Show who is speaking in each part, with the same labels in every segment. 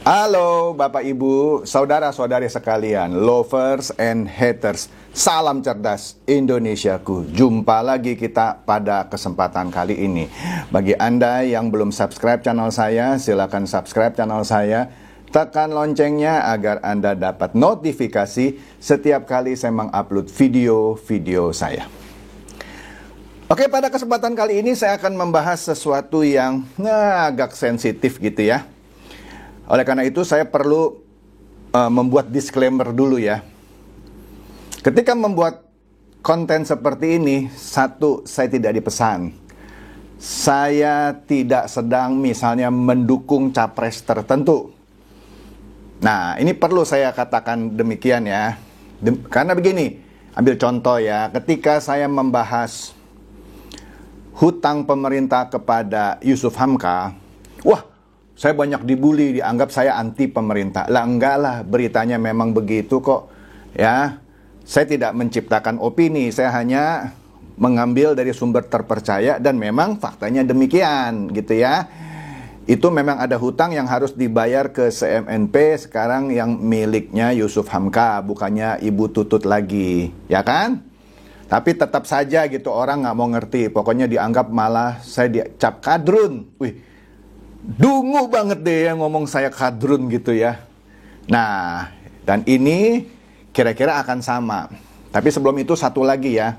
Speaker 1: Halo Bapak Ibu, saudara-saudari sekalian, lovers and haters. Salam cerdas Indonesiaku. Jumpa lagi kita pada kesempatan kali ini. Bagi Anda yang belum subscribe channel saya, silakan subscribe channel saya. Tekan loncengnya agar Anda dapat notifikasi setiap kali saya mengupload video-video saya. Oke, pada kesempatan kali ini saya akan membahas sesuatu yang agak sensitif gitu ya. Oleh karena itu saya perlu membuat disclaimer dulu ya. Ketika membuat konten seperti ini, satu, saya tidak dipesan. Saya tidak sedang misalnya mendukung capres tertentu. Nah, ini perlu saya katakan demikian ya. Karena begini, ambil contoh ya, ketika saya membahas hutang pemerintah kepada Yusuf Hamka, wah, saya banyak dibully, dianggap saya anti pemerintah. Lah enggak lah, beritanya memang begitu kok. Ya, saya tidak menciptakan opini, saya hanya mengambil dari sumber terpercaya dan memang faktanya demikian gitu ya. Itu memang ada hutang yang harus dibayar ke CMNP sekarang yang miliknya Yusuf Hamka, bukannya Ibu Tutut lagi, ya kan? Tapi tetap saja gitu orang nggak mau ngerti, pokoknya dianggap malah saya dicap kadrun. Wih, dungu banget deh yang ngomong saya kadrun gitu ya. Nah, dan ini kira-kira akan sama. Tapi sebelum itu satu lagi ya.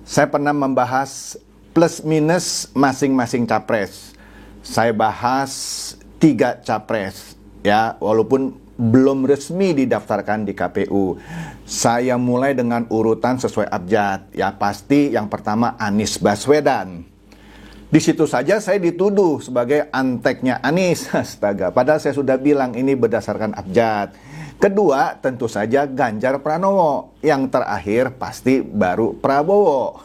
Speaker 1: Saya pernah membahas plus minus masing-masing capres. Saya bahas 3 capres ya, walaupun belum resmi didaftarkan di KPU. Saya mulai dengan urutan sesuai abjad. Ya pasti yang pertama Anies Baswedan. Di situ saja saya dituduh sebagai anteknya Anies. Astaga, padahal saya sudah bilang ini berdasarkan abjad. Kedua, tentu saja Ganjar Pranowo. Yang terakhir pasti baru Prabowo.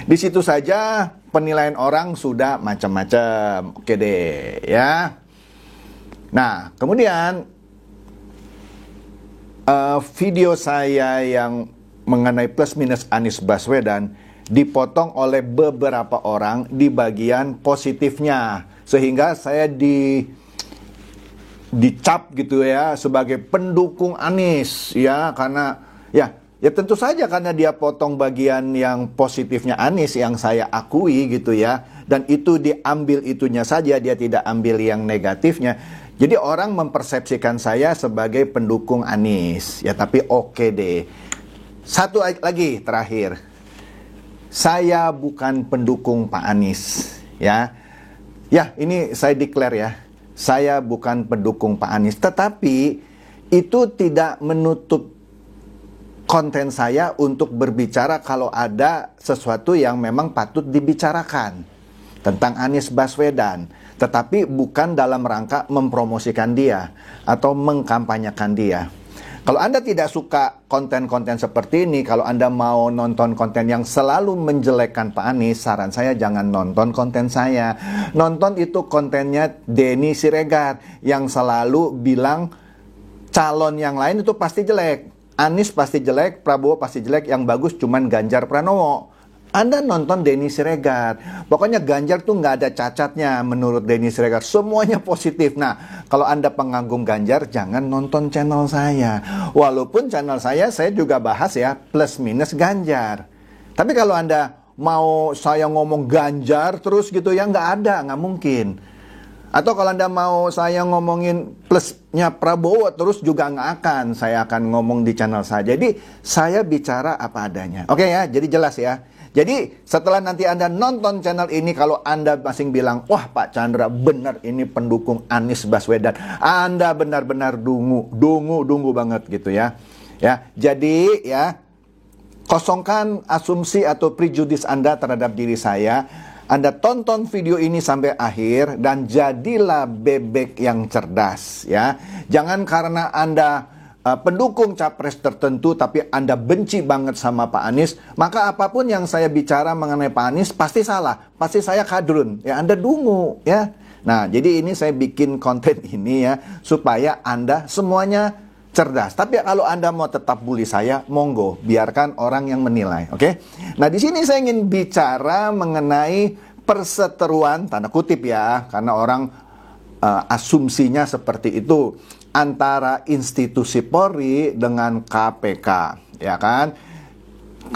Speaker 1: Di situ saja penilaian orang sudah macam-macam. Oke deh, ya. Nah, kemudian video saya yang mengenai plus minus Anies Baswedan dipotong oleh beberapa orang di bagian positifnya, sehingga saya dicap gitu ya sebagai pendukung Anies ya, karena ya tentu saja karena dia potong bagian yang positifnya Anies yang saya akui gitu ya, dan itu diambil itunya saja, dia tidak ambil yang negatifnya. Jadi orang mempersepsikan saya sebagai pendukung Anies ya, tapi oke deh. Satu lagi terakhir, saya bukan pendukung Pak Anies, ya. Ya, ini saya declare ya. Saya bukan pendukung Pak Anies, tetapi itu tidak menutup konten saya untuk berbicara kalau ada sesuatu yang memang patut dibicarakan tentang Anies Baswedan, tetapi bukan dalam rangka mempromosikan dia atau mengkampanyekan dia. Kalau Anda tidak suka konten-konten seperti ini, kalau Anda mau nonton konten yang selalu menjelekkan Pak Anies, saran saya jangan nonton konten saya. Nonton itu kontennya Denny Siregar yang selalu bilang calon yang lain itu pasti jelek. Anies pasti jelek, Prabowo pasti jelek, yang bagus cuman Ganjar Pranowo. Anda nonton Denny Siregar, pokoknya Ganjar tuh nggak ada cacatnya menurut Denny Siregar, semuanya positif. Nah, kalau Anda pengagum Ganjar, jangan nonton channel saya. Walaupun channel saya juga bahas ya plus minus Ganjar. Tapi kalau Anda mau saya ngomong Ganjar terus gitu ya, nggak mungkin. Atau kalau Anda mau saya ngomongin plusnya Prabowo terus juga nggak akan. Saya akan ngomong di channel saya. Jadi saya bicara apa adanya. Oke ya, jadi jelas ya. Jadi setelah nanti Anda nonton channel ini, kalau Anda masing bilang, wah Pak Chandra benar ini pendukung Anies Baswedan, Anda benar-benar dungu banget gitu ya. Ya, jadi ya kosongkan asumsi atau prejudis Anda terhadap diri saya. Anda tonton video ini sampai akhir dan jadilah bebek yang cerdas ya. Jangan karena Anda pendukung capres tertentu tapi Anda benci banget sama Pak Anies, maka apapun yang saya bicara mengenai Pak Anies pasti salah, pasti saya kadrun ya, Anda dungu ya. Nah, jadi ini saya bikin konten ini ya supaya Anda semuanya cerdas. Tapi kalau Anda mau tetap bully saya, monggo, biarkan orang yang menilai, oke? Nah, di sini saya ingin bicara mengenai perseteruan, tanda kutip ya, karena orang asumsinya seperti itu antara institusi Polri dengan KPK, ya kan?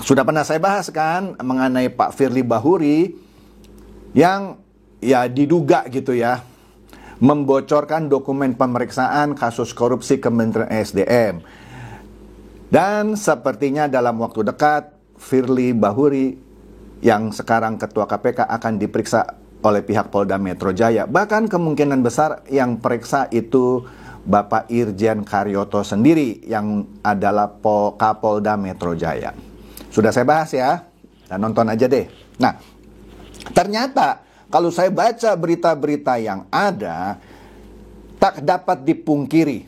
Speaker 1: Sudah pernah saya bahas kan mengenai Pak Firly Bahuri yang ya diduga gitu ya membocorkan dokumen pemeriksaan kasus korupsi Kementerian SDM. Dan sepertinya dalam waktu dekat Firly Bahuri yang sekarang Ketua KPK akan diperiksa oleh pihak Polda Metro Jaya. Bahkan kemungkinan besar yang periksa itu Bapak Irjen Karyoto sendiri yang adalah Kapolda Metro Jaya. Sudah saya bahas ya, dan nonton aja deh. Nah, ternyata kalau saya baca berita-berita yang ada, tak dapat dipungkiri.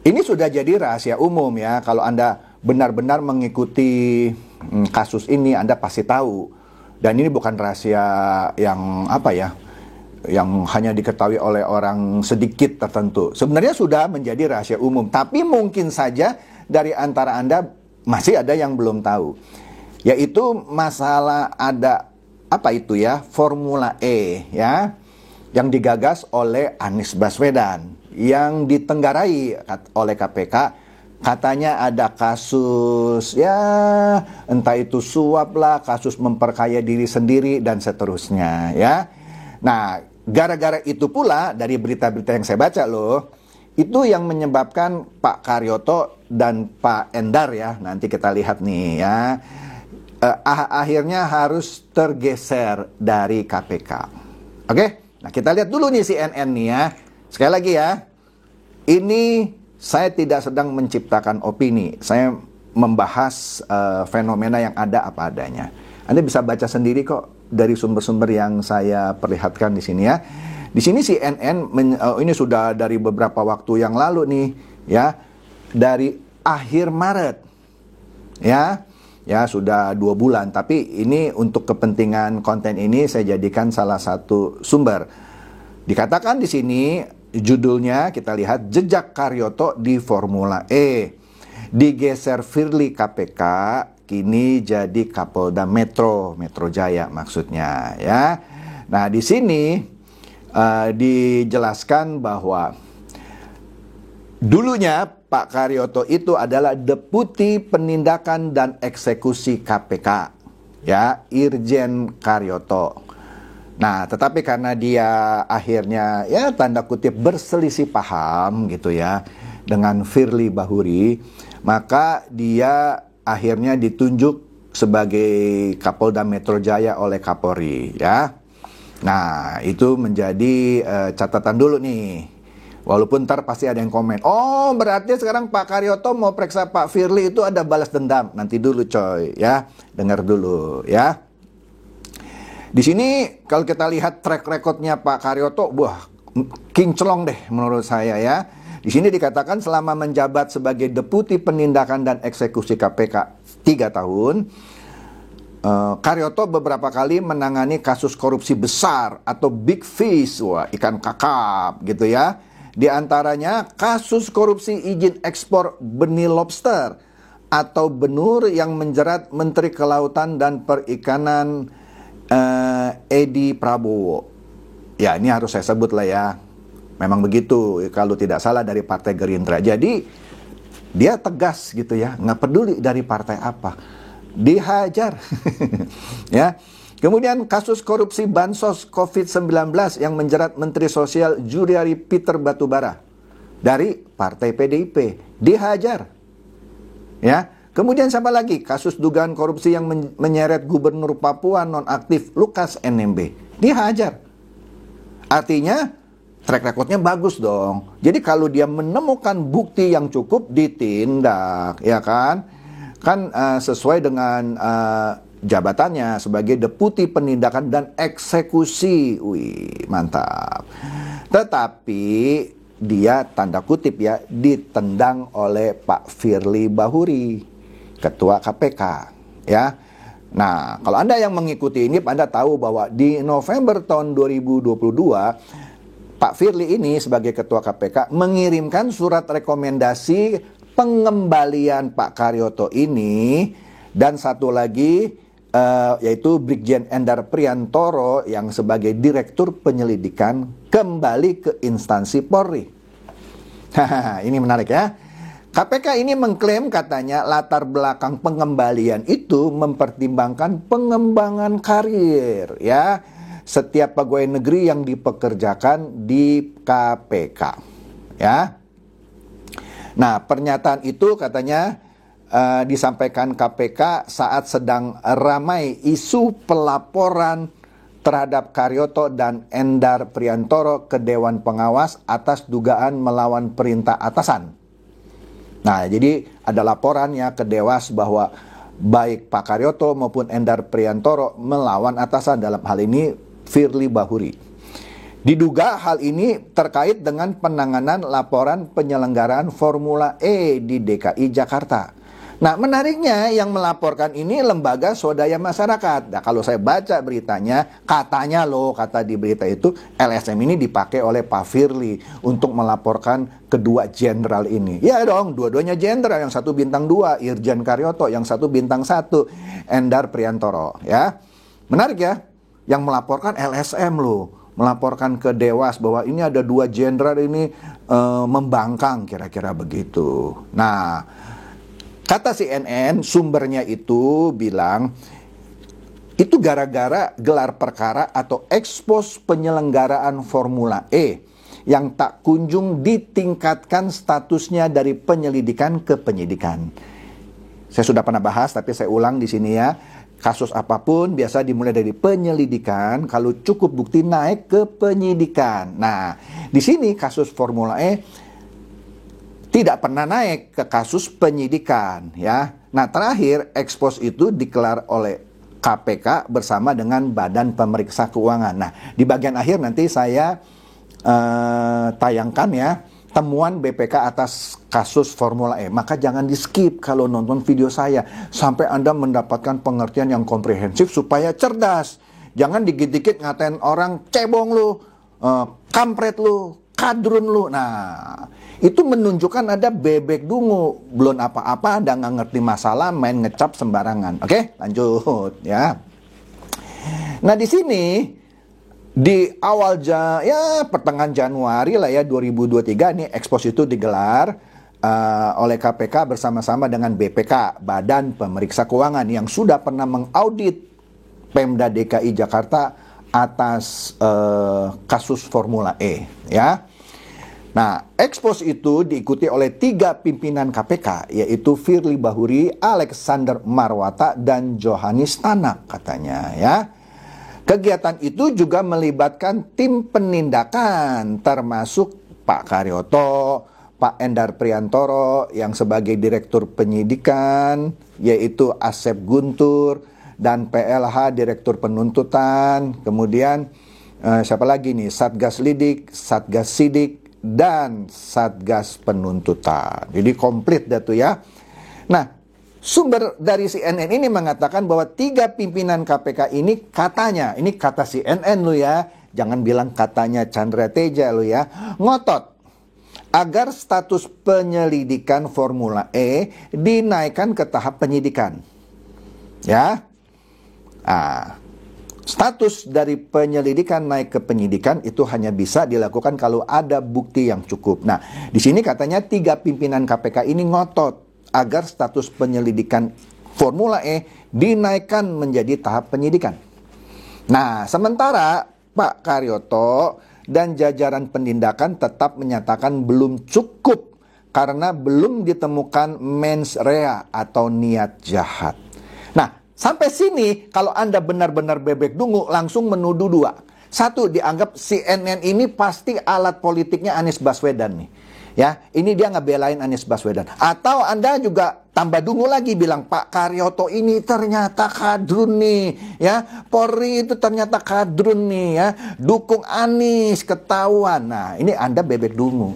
Speaker 1: Ini sudah jadi rahasia umum ya. Kalau Anda benar-benar mengikuti kasus ini, Anda pasti tahu. Dan ini bukan rahasia yang yang hanya diketahui oleh orang sedikit tertentu. Sebenarnya sudah menjadi rahasia umum. Tapi mungkin saja dari antara Anda masih ada yang belum tahu. Yaitu masalah ada Formula E ya, yang digagas oleh Anies Baswedan, yang ditenggarai oleh KPK. Katanya ada kasus ya, entah itu suap lah, kasus memperkaya diri sendiri dan seterusnya ya. Nah, gara-gara itu pula dari berita-berita yang saya baca loh, itu yang menyebabkan Pak Karyoto dan Pak Endar ya, nanti kita lihat nih ya, akhirnya harus tergeser dari KPK. Oke, nah kita lihat dulu nih CNN nih ya. Sekali lagi ya, ini saya tidak sedang menciptakan opini, saya membahas fenomena yang ada apa adanya. Anda bisa baca sendiri kok dari sumber-sumber yang saya perlihatkan di sini ya. Di sini CNN ini sudah dari beberapa waktu yang lalu nih ya, dari akhir Maret ya. Ya sudah 2 bulan, tapi ini untuk kepentingan konten ini saya jadikan salah satu sumber. Dikatakan di sini judulnya, kita lihat, jejak Karyoto di Formula E. Digeser Firly KPK, kini jadi Kapolda Metro Jaya maksudnya ya. Nah di sini dijelaskan bahwa dulunya Pak Karyoto itu adalah Deputi Penindakan dan Eksekusi KPK, ya, Irjen Karyoto. Nah, tetapi karena dia akhirnya ya tanda kutip berselisih paham gitu ya dengan Firly Bahuri, maka dia akhirnya ditunjuk sebagai Kapolda Metro Jaya oleh Kapolri, ya. Nah, itu menjadi catatan dulu nih. Walaupun ntar pasti ada yang komen, oh berarti sekarang Pak Karyoto mau periksa Pak Firly itu ada balas dendam. Nanti dulu coy ya, dengar dulu ya. Di sini kalau kita lihat track recordnya Pak Karyoto, wah kinclong deh menurut saya ya. Di sini dikatakan selama menjabat sebagai Deputi Penindakan dan Eksekusi KPK 3 tahun, Karyoto beberapa kali menangani kasus korupsi besar atau big fish, wah ikan kakap gitu ya. Di antaranya kasus korupsi izin ekspor benih lobster atau benur yang menjerat Menteri Kelautan dan Perikanan Edi Prabowo. Ya ini harus saya sebut lah ya. Memang begitu kalau tidak salah dari Partai Gerindra. Jadi dia tegas gitu ya, nggak peduli dari partai apa, dihajar. Ya. Kemudian kasus korupsi bansos COVID-19 yang menjerat Menteri Sosial Juliari Peter Batubara dari Partai PDIP, dihajar. Ya. Kemudian siapa lagi? Kasus dugaan korupsi yang menyeret Gubernur Papua nonaktif Lukas NMB, dihajar. Artinya track recordnya bagus dong. Jadi kalau dia menemukan bukti yang cukup, ditindak, ya kan? Kan sesuai dengan jabatannya sebagai Deputi Penindakan dan Eksekusi. Wih, mantap. Tetapi dia tanda kutip ya ditendang oleh Pak Firly Bahuri, Ketua KPK ya. Nah, kalau Anda yang mengikuti ini, Anda tahu bahwa di November tahun 2022 Pak Firly ini sebagai Ketua KPK mengirimkan surat rekomendasi pengembalian Pak Karyoto ini, dan satu lagi yaitu Brigjen Endar Priantoro yang sebagai Direktur Penyelidikan kembali ke instansi Polri. Hahaha, ini menarik ya. KPK ini mengklaim katanya latar belakang pengembalian itu mempertimbangkan pengembangan karir ya setiap pegawai negeri yang dipekerjakan di KPK ya. Nah, pernyataan itu katanya disampaikan KPK saat sedang ramai isu pelaporan terhadap Karyoto dan Endar Priantoro ke Dewan Pengawas atas dugaan melawan perintah atasan. Nah, jadi ada laporannya ke Dewas bahwa baik Pak Karyoto maupun Endar Priantoro melawan atasan, dalam hal ini Firly Bahuri. Diduga hal ini terkait dengan penanganan laporan penyelenggaraan Formula E di DKI Jakarta. Nah, menariknya yang melaporkan ini lembaga swadaya masyarakat. Nah, kalau saya baca beritanya, katanya loh, kata di berita itu, LSM ini dipakai oleh Pak Firly untuk melaporkan kedua jenderal ini. Ya dong, dua-duanya jenderal, yang satu bintang 2, Irjen Karyoto, yang satu bintang 1, Endar Priantoro. Ya, menarik ya, yang melaporkan LSM loh, melaporkan ke Dewas bahwa ini ada dua jenderal ini membangkang, kira-kira begitu. Nah, kata CNN, sumbernya itu bilang, itu gara-gara gelar perkara atau ekspos penyelenggaraan Formula E yang tak kunjung ditingkatkan statusnya dari penyelidikan ke penyidikan. Saya sudah pernah bahas, tapi saya ulang di sini ya. Kasus apapun biasa dimulai dari penyelidikan, kalau cukup bukti naik ke penyidikan. Nah, di sini kasus Formula E tidak pernah naik ke kasus penyidikan ya. Nah, terakhir ekspos itu dikelar oleh KPK bersama dengan Badan Pemeriksa Keuangan. Nah, di bagian akhir nanti saya tayangkan ya temuan BPK atas kasus Formula E. Maka jangan di skip kalau nonton video saya sampai Anda mendapatkan pengertian yang komprehensif supaya cerdas. Jangan dikit-dikit ngatain orang cebong lu, kampret lu, kadrun lu. Nah, itu menunjukkan ada bebek dungu, belum apa-apa, Anda nggak ngerti masalah, main ngecap sembarangan. Oke, lanjut ya. Nah, di sini di awal pertengahan Januari lah ya 2023 ini ekspos itu digelar oleh KPK bersama-sama dengan BPK, Badan Pemeriksa Keuangan, yang sudah pernah mengaudit Pemda DKI Jakarta atas kasus Formula E ya. Nah, ekspos itu diikuti oleh 3 pimpinan KPK, yaitu Firly Bahuri, Alexander Marwata, dan Johanis Tanak katanya ya. Kegiatan itu juga melibatkan tim penindakan, termasuk Pak Karyoto, Pak Endar Priantoro yang sebagai Direktur Penyidikan, yaitu Asep Guntur, dan PLH Direktur Penuntutan, kemudian siapa lagi nih, Satgas Lidik, Satgas Sidik, dan Satgas Penuntutan. Jadi komplit dah tuh ya. Nah, sumber dari CNN ini mengatakan bahwa 3 pimpinan KPK ini katanya, ini kata CNN lo ya, jangan bilang katanya Chandra Teja lo ya, ngotot agar status penyelidikan Formula E dinaikkan ke tahap penyidikan. Ya. Status dari penyelidikan naik ke penyidikan itu hanya bisa dilakukan kalau ada bukti yang cukup. Nah, di sini katanya 3 pimpinan KPK ini ngotot agar status penyelidikan Formula E dinaikkan menjadi tahap penyidikan. Nah, sementara Pak Karyoto dan jajaran penindakan tetap menyatakan belum cukup karena belum ditemukan mens rea atau niat jahat. Nah, sampai sini kalau Anda benar-benar bebek dungu langsung menuduh 2. 1, dianggap CNN ini pasti alat politiknya Anies Baswedan nih. Ya, ini dia ngebelain Anies Baswedan. Atau Anda juga tambah dungu lagi bilang Pak Karyoto ini ternyata kadrun nih, ya. Polri itu ternyata kadrun nih, ya. Dukung Anies, ketahuan. Nah, ini Anda bebek dungu.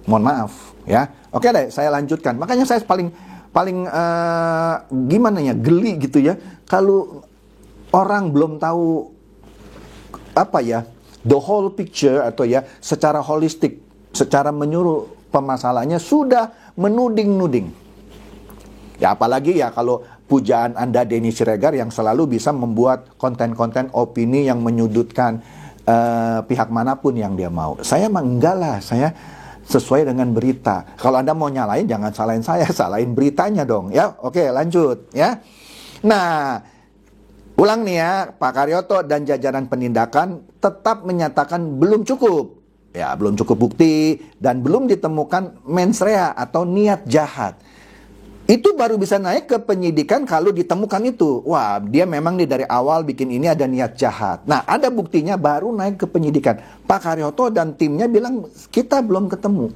Speaker 1: Mohon maaf, ya. Oke deh, saya lanjutkan. Makanya saya paling gimana ya, geli gitu ya. Kalau orang belum tahu apa ya, the whole picture atau ya secara holistik, secara menyuruh permasalahannya sudah menuding-nuding. Ya apalagi ya kalau pujaan Anda Denny Siregar yang selalu bisa membuat konten-konten opini yang menyudutkan pihak manapun yang dia mau. Saya mah enggak lah, saya sesuai dengan berita. Kalau Anda mau nyalain, jangan salahin saya, salahin beritanya dong ya. Oke, lanjut ya. Nah, ulang nih ya, Pak Karyoto dan jajaran penindakan tetap menyatakan belum cukup. Ya, belum cukup bukti dan belum ditemukan mens rea atau niat jahat. Itu baru bisa naik ke penyidikan kalau ditemukan itu. Wah, dia memang nih dari awal bikin ini ada niat jahat. Nah, ada buktinya baru naik ke penyidikan. Pak Karyoto dan timnya bilang, kita belum ketemu.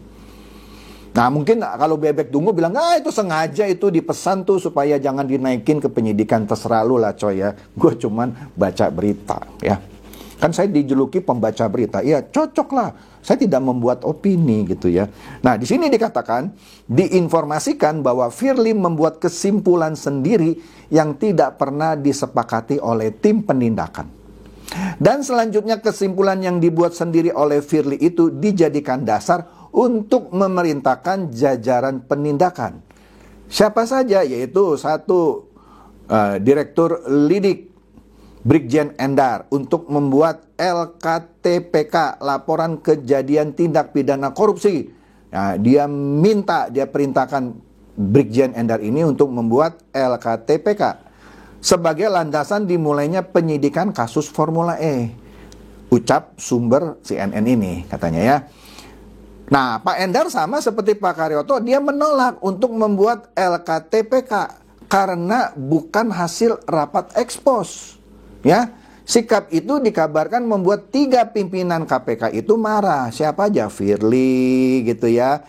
Speaker 1: Nah, mungkin kalau Bebek Dungu bilang, itu sengaja itu dipesan tuh supaya jangan dinaikin ke penyidikan. Terserah lu lah coy ya. Gue cuman baca berita ya. Kan saya dijuluki pembaca berita. Ya, cocok lah. Saya tidak membuat opini gitu ya. Nah, di sini dikatakan, diinformasikan bahwa Firly membuat kesimpulan sendiri yang tidak pernah disepakati oleh tim penindakan. Dan selanjutnya kesimpulan yang dibuat sendiri oleh Firly itu dijadikan dasar untuk memerintahkan jajaran penindakan. Siapa saja? Yaitu satu, Direktur Lidik Brigjen Endar untuk membuat LKTPK, laporan kejadian tindak pidana korupsi. Nah, dia perintahkan Brigjen Endar ini untuk membuat LKTPK sebagai landasan dimulainya penyidikan kasus Formula E. Ucap sumber CNN ini katanya ya. Nah, Pak Endar sama seperti Pak Karyoto, dia menolak untuk membuat LKTPK karena bukan hasil rapat ekspos. Ya, sikap itu dikabarkan membuat 3 pimpinan KPK itu marah. Siapa aja? Firly gitu ya.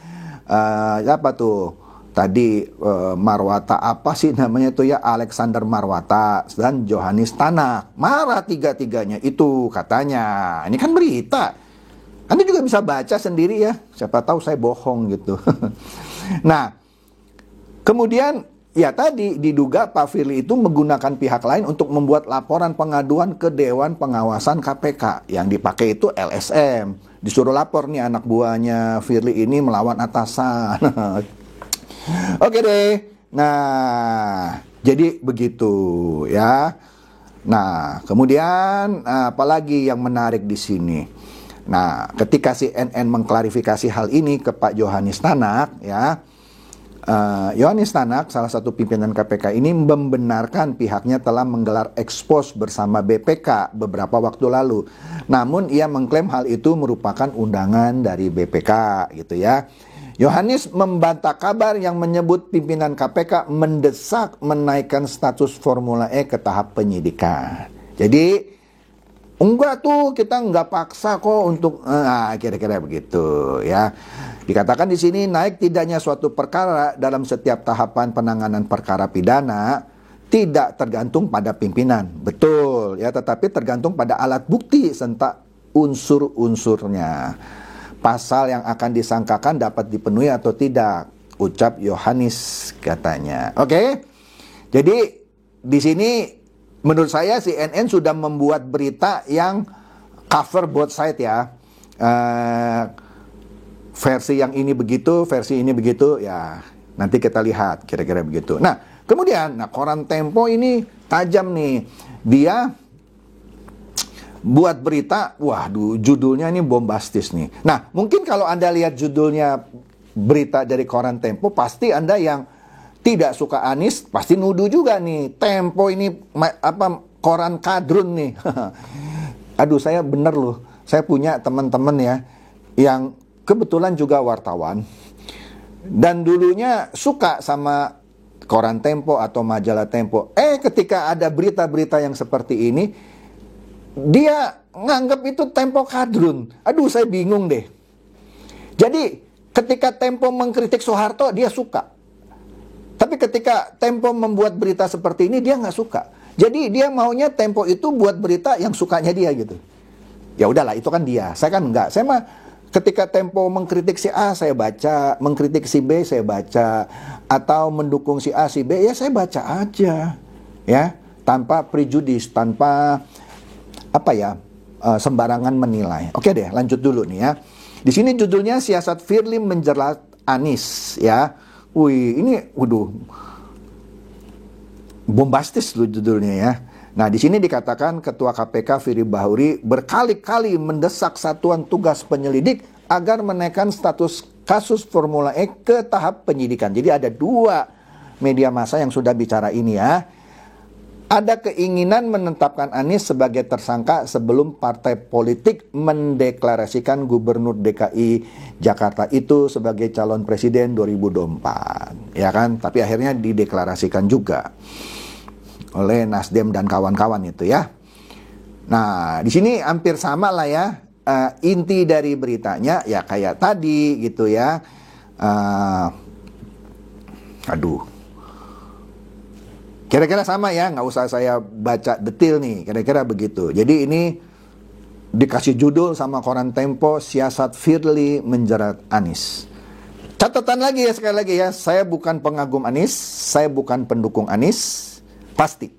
Speaker 1: Siapa tuh? Tadi Marwata apa sih namanya tuh ya? Alexander Marwata dan Johanis Tanak. Marah 3-tiganya itu katanya. Ini kan berita. Anda juga bisa baca sendiri ya. Siapa tahu saya bohong gitu. Nah, kemudian ya tadi diduga Pak Firly itu menggunakan pihak lain untuk membuat laporan pengaduan ke Dewan Pengawasan KPK. Yang dipakai itu LSM. Disuruh lapor nih anak buahnya Firly ini melawan atasan. Oke deh. Nah, jadi begitu ya. Nah, kemudian apalagi yang menarik di sini. Nah, ketika CNN mengklarifikasi hal ini ke Pak Johanis Tanak ya. Johanis Tanak, salah satu pimpinan KPK ini membenarkan pihaknya telah menggelar ekspos bersama BPK beberapa waktu lalu. Namun ia mengklaim hal itu merupakan undangan dari BPK gitu ya. Johanis membantah kabar yang menyebut pimpinan KPK mendesak menaikkan status Formula E ke tahap penyidikan. Jadi enggak tuh, kita enggak paksa kok untuk kira-kira begitu ya. Dikatakan di sini naik tidaknya suatu perkara dalam setiap tahapan penanganan perkara pidana tidak tergantung pada pimpinan. Betul ya, tetapi tergantung pada alat bukti serta unsur-unsurnya. Pasal yang akan disangkakan dapat dipenuhi atau tidak, ucap Yohanis katanya. Oke. Jadi di sini menurut saya CNN sudah membuat berita yang cover both side ya. Versi yang ini begitu, versi ini begitu, ya nanti kita lihat kira-kira begitu. Nah, kemudian koran Tempo ini tajam nih. Dia buat berita, waduh judulnya ini bombastis nih. Nah, mungkin kalau Anda lihat judulnya berita dari koran Tempo, pasti Anda yang tidak suka Anies pasti nuduh juga nih. Tempo ini koran kadrun nih. Aduh, saya bener loh. Saya punya teman-teman ya yang kebetulan juga wartawan dan dulunya suka sama koran Tempo atau majalah Tempo. Ketika ada berita-berita yang seperti ini, dia nganggap itu Tempo kadrun. Aduh, saya bingung deh. Jadi ketika Tempo mengkritik Soeharto, dia suka. Tapi ketika Tempo membuat berita seperti ini, dia nggak suka. Jadi dia maunya Tempo itu buat berita yang sukanya dia gitu. Ya udahlah, itu kan dia. Saya kan enggak. Saya mah ketika Tempo mengkritik si A, saya baca. Mengkritik si B, saya baca. Atau mendukung si A, si B, ya saya baca aja. Ya, tanpa prejudis, tanpa sembarangan menilai. Oke deh, lanjut dulu nih ya. Di sini judulnya siasat Firly menjerat Anies ya. Wih, ini waduh. bombastis lu judulnya ya. Nah, di sini dikatakan Ketua KPK Firly Bahuri berkali-kali mendesak Satuan Tugas Penyelidik agar menaikkan status kasus Formula E ke tahap penyidikan. Jadi ada 2 media massa yang sudah bicara ini ya. Ada keinginan menetapkan Anies sebagai tersangka sebelum partai politik mendeklarasikan Gubernur DKI Jakarta itu sebagai calon presiden 2024. Ya kan? Tapi akhirnya dideklarasikan juga oleh Nasdem dan kawan-kawan itu ya. Nah, di sini hampir sama lah ya. Inti dari beritanya ya kayak tadi gitu ya. Kira-kira sama ya, nggak usah saya baca detail nih, kira-kira begitu. Jadi ini dikasih judul sama koran Tempo, siasat Firly menjerat Anies. Catatan lagi ya, sekali lagi ya, saya bukan pengagum Anies, saya bukan pendukung Anies. Pasti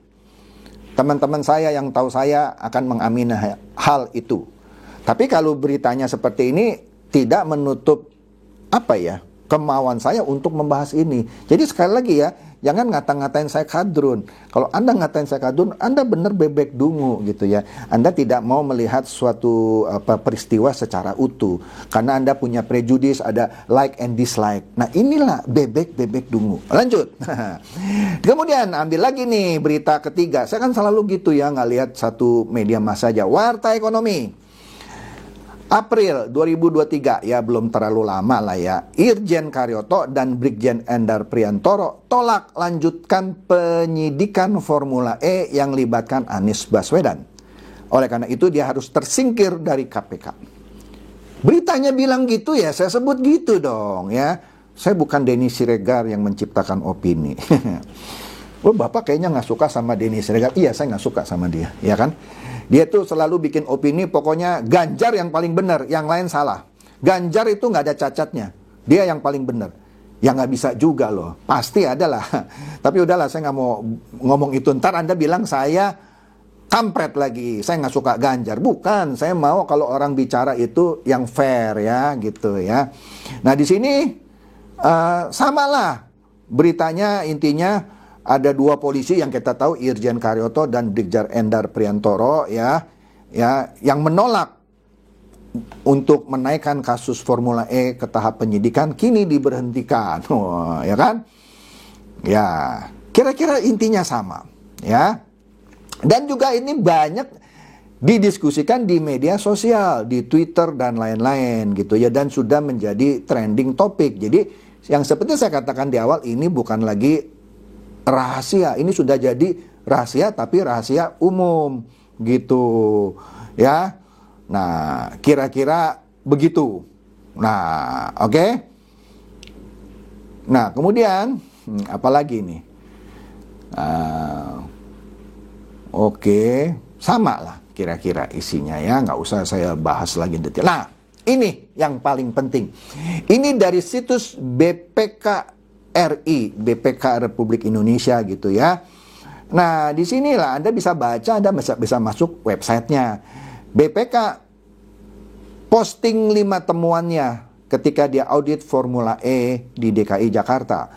Speaker 1: teman-teman saya yang tahu saya akan mengamini hal itu. Tapi kalau beritanya seperti ini tidak menutup kemauan saya untuk membahas ini. Jadi sekali lagi ya, jangan ngata-ngatain saya kadrun. Kalau Anda ngatain saya kadrun, Anda benar bebek dungu gitu ya. Anda tidak mau melihat suatu peristiwa secara utuh. Karena Anda punya prejudis, ada like and dislike. Nah, inilah bebek dungu. Lanjut. Kemudian ambil lagi nih berita ketiga. Saya kan selalu gitu ya, nggak lihat satu media massa aja. Warta Ekonomi. April 2023, ya belum terlalu lama lah ya, Irjen Karyoto dan Brigjen Endar Priantoro tolak lanjutkan penyidikan Formula E yang libatkan Anies Baswedan. Oleh karena itu dia harus tersingkir dari KPK. Beritanya bilang gitu ya, saya sebut gitu dong ya. Saya bukan Denny Siregar yang menciptakan opini. Oh, Bapak kayaknya nggak suka sama Denny Siregar. Iya, saya nggak suka sama dia, ya kan? Dia tuh selalu bikin opini, pokoknya Ganjar yang paling benar, yang lain salah. Ganjar itu nggak ada cacatnya, dia yang paling benar. Ya nggak bisa juga loh, pasti ada lah. Tapi udahlah, saya nggak mau ngomong itu. Ntar Anda bilang saya kampret lagi, saya nggak suka Ganjar. Bukan, saya mau kalau orang bicara itu yang fair ya, gitu ya. Nah di sini samalah beritanya, intinya ada 2 polisi yang kita tahu, Irjen Karyoto dan Brigjen Endar Priantoro ya, yang menolak untuk menaikkan kasus Formula E ke tahap penyidikan, kini diberhentikan. Ya kan? Ya, kira-kira intinya sama ya. Dan juga ini banyak didiskusikan di media sosial, di Twitter dan lain-lain gitu ya, dan sudah menjadi trending topik. Jadi yang seperti saya katakan di awal, ini bukan lagi rahasia, ini sudah jadi rahasia, tapi rahasia umum gitu ya. Nah, kira-kira begitu. Nah, oke. Nah, kemudian apalagi nih? Oke, sama lah kira-kira isinya ya, nggak usah saya bahas lagi detail. Nah, ini yang paling penting. Ini dari situs BPK RI, BPK Republik Indonesia gitu ya. Nah, di sinilah Anda bisa baca, Anda bisa masuk websitenya. BPK posting 5 temuannya ketika dia audit Formula E di DKI Jakarta.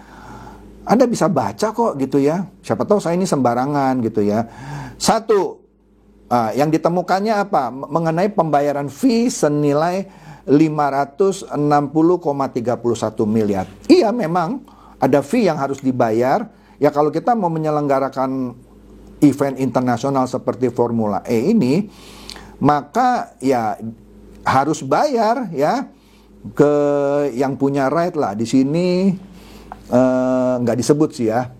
Speaker 1: Anda bisa baca kok gitu ya. Siapa tahu saya ini sembarangan gitu ya. 1, yang ditemukannya apa? Mengenai pembayaran fee senilai 560,31 miliar. Iya, memang ada fee yang harus dibayar. Ya kalau kita mau menyelenggarakan event internasional seperti Formula E ini, maka ya harus bayar ya ke yang punya right lah. Di sini nggak disebut sih ya,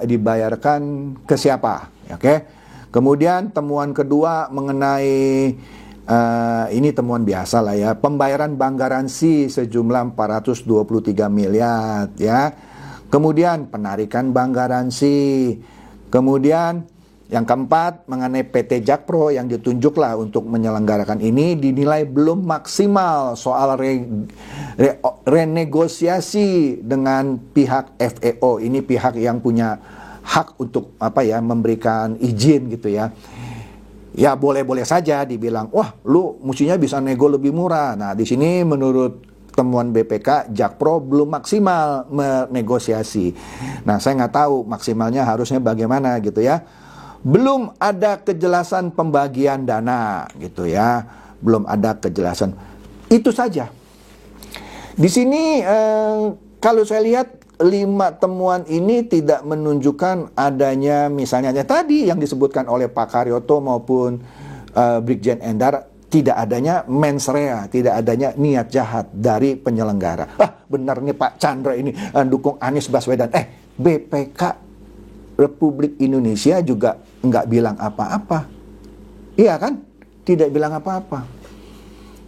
Speaker 1: dibayarkan ke siapa. Oke. Kemudian temuan kedua mengenai ini temuan biasa lah ya, pembayaran bank garansi sejumlah 423 miliar ya. Kemudian penarikan bank garansi. Kemudian yang keempat mengenai PT Jakpro yang ditunjuklah untuk menyelenggarakan ini dinilai belum maksimal soal renegosiasi dengan pihak FEO. Ini pihak yang punya hak untuk memberikan izin gitu ya. Ya boleh-boleh saja dibilang, wah lu mestinya bisa nego lebih murah. Nah di sini menurut temuan BPK, Jakpro belum maksimal menegosiasi. Nah, saya nggak tahu maksimalnya harusnya bagaimana gitu ya. Belum ada kejelasan pembagian dana gitu ya. Belum ada kejelasan. Itu saja. Di sini kalau saya lihat 5 temuan ini tidak menunjukkan adanya misalnya tadi yang disebutkan oleh Pak Karyoto maupun Brigjen Endar, tidak adanya mens rea, tidak adanya niat jahat dari penyelenggara. Benar nih Pak Chandra ini dukung Anies Baswedan. BPK Republik Indonesia juga nggak bilang apa-apa. Iya kan? Tidak bilang apa-apa.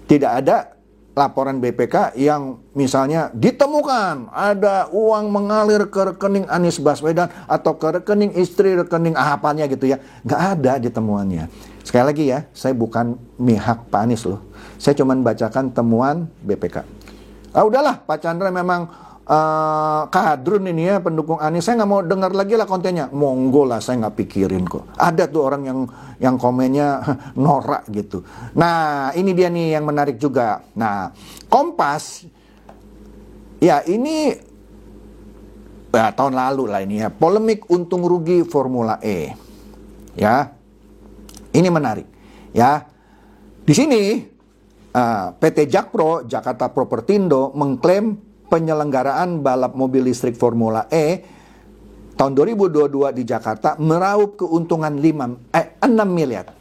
Speaker 1: Tidak ada laporan BPK yang misalnya ditemukan ada uang mengalir ke rekening Anies Baswedan atau ke rekening istri, rekening apanya gitu ya. Nggak ada di temuannya. Sekali lagi ya, saya bukan mihak Pak Anies loh. Saya cuma bacakan temuan BPK. Udahlah, Pak Chandra memang kadrun ini ya, pendukung Anies. Saya nggak mau dengar lagi lah kontennya. Monggo lah, saya nggak pikirin kok. Ada tuh orang yang komennya norak gitu. Nah, ini dia nih yang menarik juga. Nah, Kompas, ya ini tahun lalu lah ini ya, polemik untung rugi Formula E. Ya. Ini menarik, ya. Di sini PT Jakpro, Jakarta Propertindo, mengklaim penyelenggaraan balap mobil listrik Formula E tahun 2022 di Jakarta meraup keuntungan 6 miliar.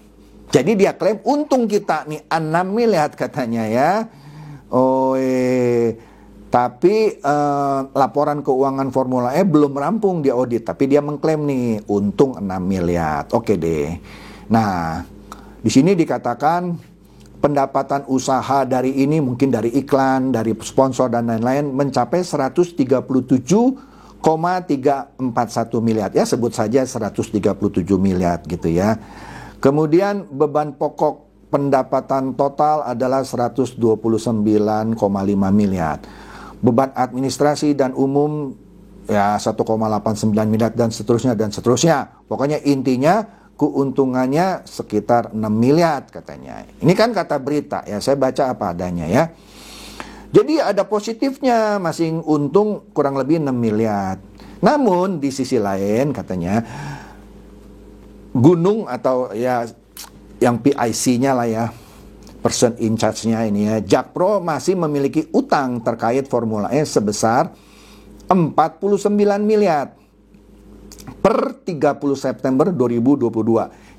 Speaker 1: Jadi dia klaim untung kita nih 6 miliar katanya ya. Tapi laporan keuangan Formula E belum rampung di audit, tapi dia mengklaim nih untung 6 miliar. Oke deh. Nah, di sini dikatakan pendapatan usaha dari ini mungkin dari iklan, dari sponsor dan lain-lain mencapai 137,341 miliar. Ya, sebut saja 137 miliar gitu ya. Kemudian beban pokok pendapatan total adalah 129,5 miliar. Beban administrasi dan umum ya 1,89 miliar dan seterusnya. Pokoknya intinya keuntungannya sekitar 6 miliar katanya. Ini kan kata berita ya, saya baca apa adanya ya. Jadi ada positifnya, masing untung kurang lebih 6 miliar. Namun di sisi lain katanya Gunung atau ya yang PIC-nya lah ya, person in charge-nya ini ya, Jakpro masih memiliki utang terkait Formula E sebesar 49 miliar. Per 30 September 2022.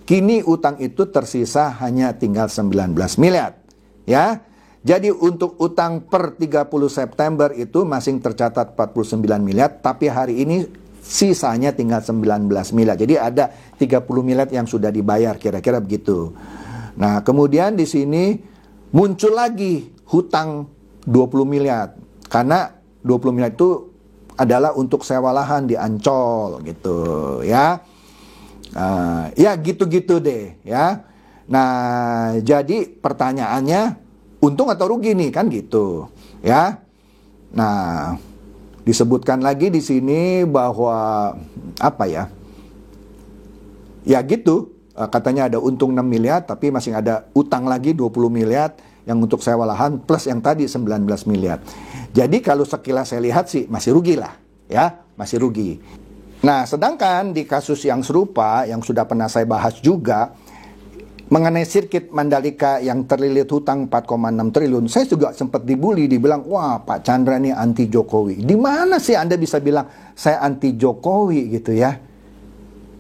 Speaker 1: Kini utang itu tersisa hanya tinggal 19 miliar. Ya. Jadi untuk utang per 30 September itu masing tercatat 49 miliar, tapi hari ini sisanya tinggal 19 miliar. Jadi ada 30 miliar yang sudah dibayar, kira-kira begitu. Nah, kemudian di sini muncul lagi hutang 20 miliar. Karena 20 miliar itu adalah untuk sewa lahan di Ancol gitu ya. Ya gitu-gitu deh ya. Nah, jadi pertanyaannya untung atau rugi nih kan gitu ya. Nah, disebutkan lagi di sini bahwa apa ya? Ya gitu, katanya ada untung 6 miliar tapi masih ada utang lagi 20 miliar yang untuk sewa lahan plus yang tadi 19 miliar. Jadi kalau sekilas saya lihat sih masih rugi lah, ya, masih rugi. Nah, sedangkan di kasus yang serupa yang sudah pernah saya bahas juga mengenai sirkuit Mandalika yang terlilit hutang 4,6 triliun, saya juga sempat dibully, dibilang, wah Pak Chandra ini anti Jokowi. Di mana sih Anda bisa bilang saya anti Jokowi gitu ya?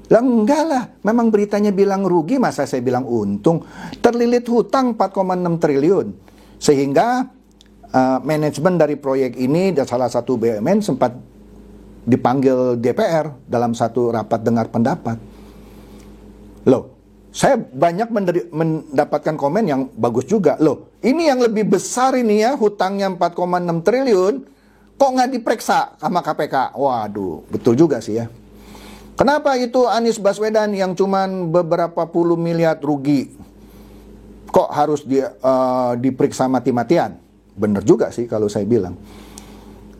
Speaker 1: Lah enggak lah, memang beritanya bilang rugi, masa saya bilang untung. Terlilit hutang 4,6 triliun. Sehingga manajemen dari proyek ini dan salah satu BUMN sempat dipanggil DPR dalam satu rapat dengar pendapat. Loh, saya banyak mendapatkan komen yang bagus juga. Loh, ini yang lebih besar ini ya, hutangnya 4,6 triliun, kok nggak diperiksa sama KPK? Waduh, betul juga sih ya. Kenapa itu Anies Baswedan yang cuman beberapa puluh miliar rugi, kok harus diperiksa mati-matian? Bener juga sih kalau saya bilang.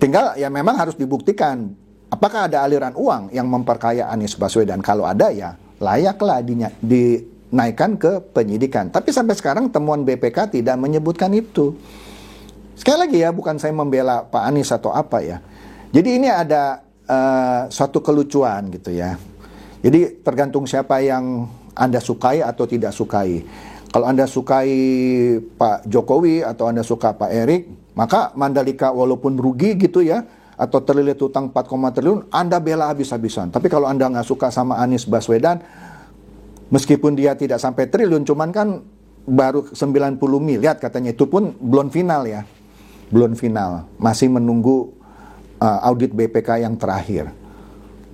Speaker 1: Tinggal ya memang harus dibuktikan apakah ada aliran uang yang memperkaya Anies Baswedan. Kalau ada ya layaklah dinaikkan ke penyidikan. Tapi sampai sekarang temuan BPK tidak menyebutkan itu. Sekali lagi ya, bukan saya membela Pak Anies atau apa ya. Jadi ini ada suatu kelucuan gitu ya. Jadi tergantung siapa yang Anda sukai atau tidak sukai. Kalau Anda sukai Pak Jokowi atau Anda suka Pak Erik, maka Mandalika walaupun rugi gitu ya, atau terlilit utang 4, triliun, Anda bela habis-habisan. Tapi kalau Anda nggak suka sama Anies Baswedan, meskipun dia tidak sampai triliun, cuman kan baru 90 miliar katanya, itu pun belum final ya. Belum final. Masih menunggu audit BPK yang terakhir.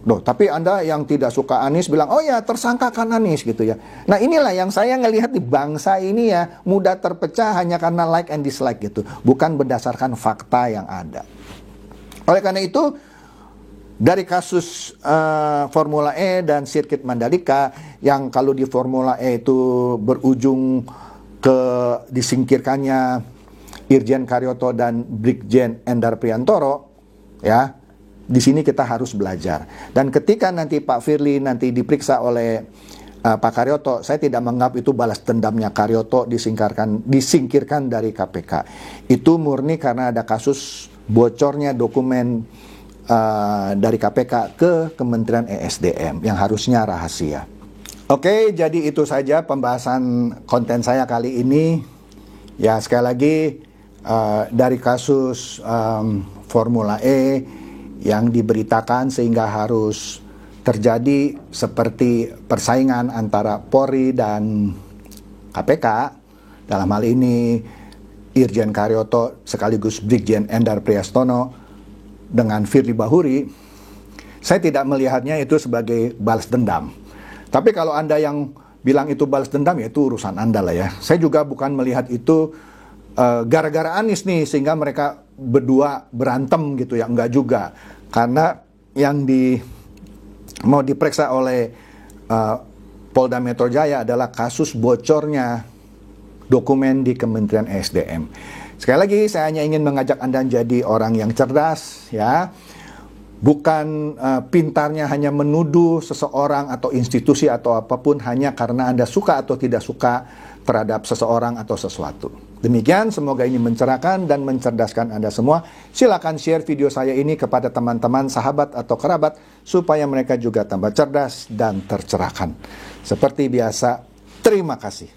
Speaker 1: Loh, tapi Anda yang tidak suka Anies bilang, oh ya tersangkakan Anies gitu ya. Nah inilah yang saya ngelihat di bangsa ini ya, mudah terpecah hanya karena like and dislike gitu. Bukan berdasarkan fakta yang ada. Oleh karena itu, dari kasus Formula E dan sirkuit Mandalika, yang kalau di Formula E itu berujung ke disingkirkannya Irjen Karyoto dan Brigjen Endar Priantoro, ya, di sini kita harus belajar. Dan ketika nanti Pak Firly nanti diperiksa oleh Pak Karyoto, saya tidak menganggap itu balas dendamnya Karyoto disingkirkan dari KPK. Itu murni karena ada kasus bocornya dokumen dari KPK ke Kementerian ESDM yang harusnya rahasia. Oke, jadi itu saja pembahasan konten saya kali ini. Ya, sekali lagi dari kasus Formula E yang diberitakan sehingga harus terjadi seperti persaingan antara Polri dan KPK. Dalam hal ini Irjen Karyoto sekaligus Brigjen Endar Priastono dengan Firly Bahuri, saya tidak melihatnya itu sebagai balas dendam. Tapi kalau Anda yang bilang itu balas dendam, ya itu urusan Anda lah ya. Saya juga bukan melihat itu gara-gara Anies nih sehingga mereka berdua berantem gitu ya, enggak juga. Karena yang mau diperiksa oleh Polda Metro Jaya adalah kasus bocornya dokumen di Kementerian ESDM. Sekali lagi saya hanya ingin mengajak Anda menjadi orang yang cerdas ya. Bukan pintarnya hanya menuduh seseorang atau institusi atau apapun hanya karena Anda suka atau tidak suka terhadap seseorang atau sesuatu. Demikian, semoga ini mencerahkan dan mencerdaskan Anda semua. Silakan share video saya ini kepada teman-teman, sahabat atau kerabat supaya mereka juga tambah cerdas dan tercerahkan. Seperti biasa, terima kasih.